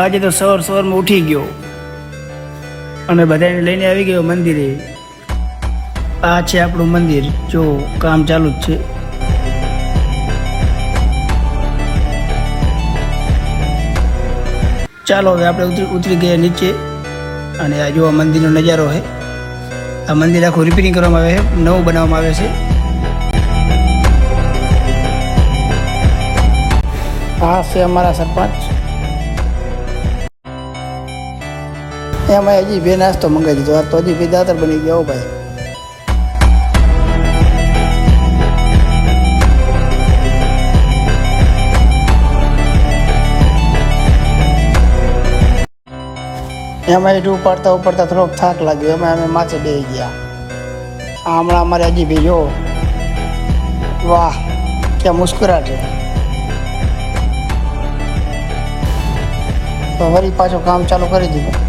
આજે તો સવારમાં ઉઠી ગયો અને બધાને લઈને આવી ગયો મંદિરે. આ છે આપણું મંદિર, જો કામ ચાલુ જ છે. ચાલો હવે આપણે ઉતરી ગયા નીચે અને આ જો આ મંદિરનો નજારો છે. આ મંદિર આખું રિપેરિંગ કરવામાં આવે છે, નવું બનાવવામાં આવે છે. આ છે અમારા સરપંચ. એમાં હજી બે નાસ્તો મંગાવી દીધો. આ તો હજી બે દાતર બની ગયા. હો ભાઈ, એમાં એટલું ઉપાડતા થોડોક થાક લાગ્યો. એમાં અમે માથે બેસી ગયા. આ હમણાં અમારે હજી ભાઈ જો, વાહ ક્યાં મુસ્કુરાટ છે. તો વળી પાછું કામ ચાલુ કરી દીધું.